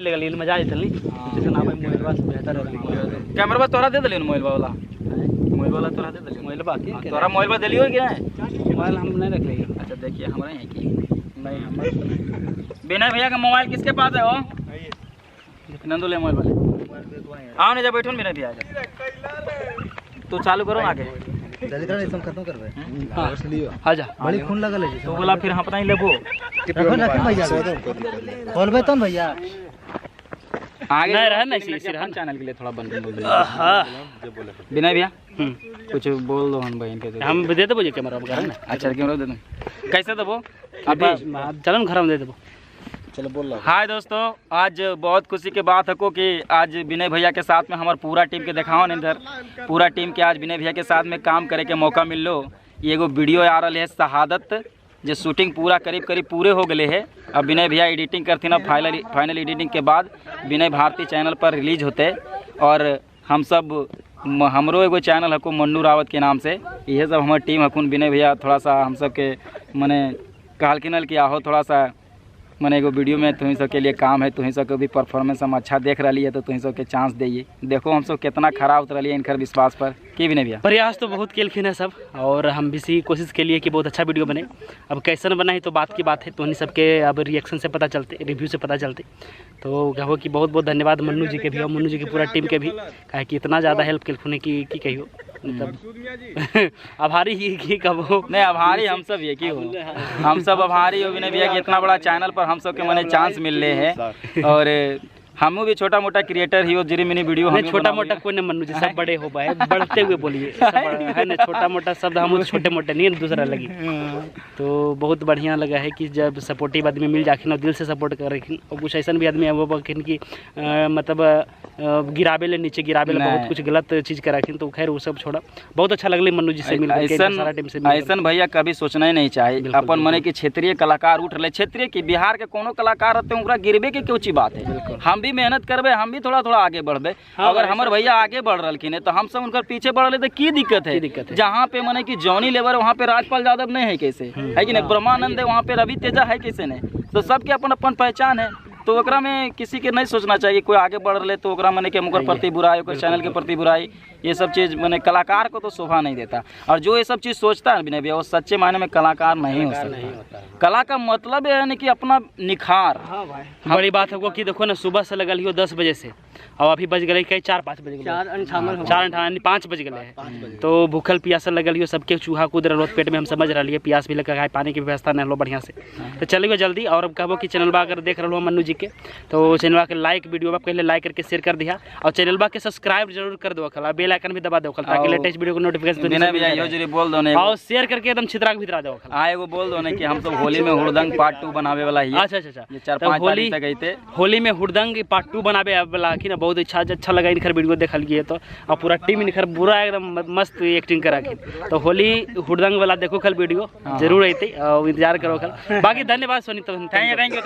लेकिन मजा आई चलनी जैसे ना भाई मोबाइल बस बेहतर है। कैमरा बस तोरा दे दलियो मोबाइल वाला तोरा दे दलियो मोबाइल बाकी तोरा मोबाइल बस दलियो क्या है? मोबाइल हम नहीं रख लेंगे। अच्छा देखिए हमारे यहाँ की नहीं हमारे विनय भैया का मोबाइल किसके पास है? वो नंदू ले मोबाइल वाले आओ ना, जब बैठो विनय भैया तो चालू करो ना आगे जल्दी करो इसम खत्म करबे। आजा बड़ी खून लगल है तो बोला फिर हम अपना ही लेबो रखो भैया खोलबे तो भैया आगे नहीं रहा ना इसी रहा चैनल के लिए थोड़ा बन विनय भैया कुछ बोल दो हम बहन के हम दे देबो जे कैमरा में ना। अच्छा कैमरा दे दो कैसे देबो अभी चलो घर में दे देबो। चलो बोल रहा हाय दोस्तों, आज बहुत खुशी की बात है को कि आज विनय भैया के साथ में हमारे पूरा टीम के देखाओ न इधर पूरा टीम के आज विनय भैया के साथ में काम करे के मौका मिल लो। ये एगो वीडियो आ रहा है शहादत जो शूटिंग पूरा करीब पूरे हो गए है। अब विनय भैया एडिटिंग करती ना फाइनल एडिटिंग के बाद विनय भारती चैनल पर रिलीज होते और हम सब हमरो एगो चैनल हको मन्नू रावत के नाम से यह सब हमारे टीम हकुन। विनय भैया थोड़ा सा हम सब के मने कहलकिन कि आहो थोड़ा सा मैंने एगो वीडियो में तुम्हें सब के लिए काम है, तुम्हें सब के भी परफॉर्मेंस हम अच्छा देख रही है तो तुम्हें सब के चांस दिए। देखो हम सब कितना खराब उतर रही है इनकर विश्वास पर कि विनय भैया प्रयास तो बहुत केलखिन है सब और हम भी इसी कोशिश के लिए कि बहुत अच्छा वीडियो बने। अब कैसन बना है तो बात की बात है, तो उन्हीं सबके अब रिएक्शन से पता चलते, रिव्यू से पता चलते। तो कहो कि बहुत बहुत धन्यवाद मन्नू जी के भी और मन्नू जी की पूरा टीम के भी, कहे कि इतना ज़्यादा हेल्प केलखुन की कहियो मतलब आभारी ही कहो नहीं आभारी हम सब ये कि हो हम सब आभारी हो विनय भैया कि इतना बड़ा चैनल पर हम सब के मने चांस मिल रहे हैं। और हम भी छोटा मोटा क्रिएटर ही हो जिरी मिनी वीडियो हम छोटा मोटा कोई नहीं मन्नू जी सब बड़े हो पाए बढ़ते हुए बोलिए है ना, छोटा मोटा शब्द हम छोटे मोटे नहीं दूसरा लगी। तो बहुत बढ़िया लगा है कि जब सपोर्टिव आदमी मिल जाखिन और दिल से सपोर्ट कर रखिन और कुछ ऐसा भी आदमी है वो बखिन कि मतलब गिराबे ले नीचे गिराबे ले बहुत कुछ गलत चीज़ कर रखिन। तो खैर वो सब छोड़ा, बहुत अच्छा लगल मन्नू जी से मिलकर सारा टीम से ऐसा भैया कभी सोचना ही नहीं चाहिए अपन मने कि क्षेत्रीय कलाकार उठ रहे क्षेत्रीय की बिहार के कोनो कलाकार रहते हैं उनका गिरबे के क्यों ची बात है। हम भी मेहनत करबे हम भी थोड़ा थोड़ा आगे बढ़बे। अगर हमारे भैया आगे बढ़ रही है तो हम सब उनका पीछे बढ़ रहे तो की दिक्कत है। जहाँ पे मने कि जॉनी लेबर वहाँ पे राजपाल यादव नहीं है कैसे है कि नहीं, ब्रह्मानंद है वहाँ पे रवि तेजा है कैसे नहीं, तो सबके अपन अपन पहचान है। तो ओकरा में किसी के नहीं सोचना चाहिए कोई आगे बढ़ रहे तो ओकरा मने के मुकर प्रति बुराई कोई चैनल के प्रति बुराई ये सब चीज़ मैंने कलाकार को तो शोभा नहीं देता। और जो ये सब चीज़ सोचता है विनय भैया वो सच्चे मायने में कलाकार नहीं हो सकता। कला का मतलब है ना कि अपना निखार। बड़ी बात है कि देखो ना सुबह से लगल ही 10 बजे से और अभी बज गए कहीं 4-5 बज गए 4:58 बज गए हैं। तो भूखल प्यासल लगल हो सबके चूहा कूद रहा पेट में हम समझ रही है प्यास भी लगा है पानी की व्यवस्था नहीं लो बढ़िया से। तो चलिए जल्दी और अब कहो कि चैनलबा अगर देख रहे हो मन्नू जी के तो चैनलबा के लाइक वीडियो पहले लाइक करके शेयर कर दिया और चैनलबा के सब्सक्राइब जरूर कर दो खला बेल आइकन भी दबा दो खला ताकि लेटेस्ट वीडियो को नोटिफिकेशन बोल दो और शेयर करके एकदम छितरा के भीतर दो खला एगो बोल दो कि हम सब होली में हुड़दंग पार्ट 2 बनावे वाला ही। अच्छा 4-5 तारीख तक होली में हुड़दंग पार्ट 2 बनावे वाला कि ना बहुत अच्छा लगा इनकर वीडियो देखल गए तो और पूरा टीम इनकर पूरा एकदम मस्त एक्टिंग करा के। तो होली हुड़दंग वाला देखो कल वीडियो जरूर अते और इंतजार करो कल। बाकी धन्यवाद सोनी। तो थैंक यू।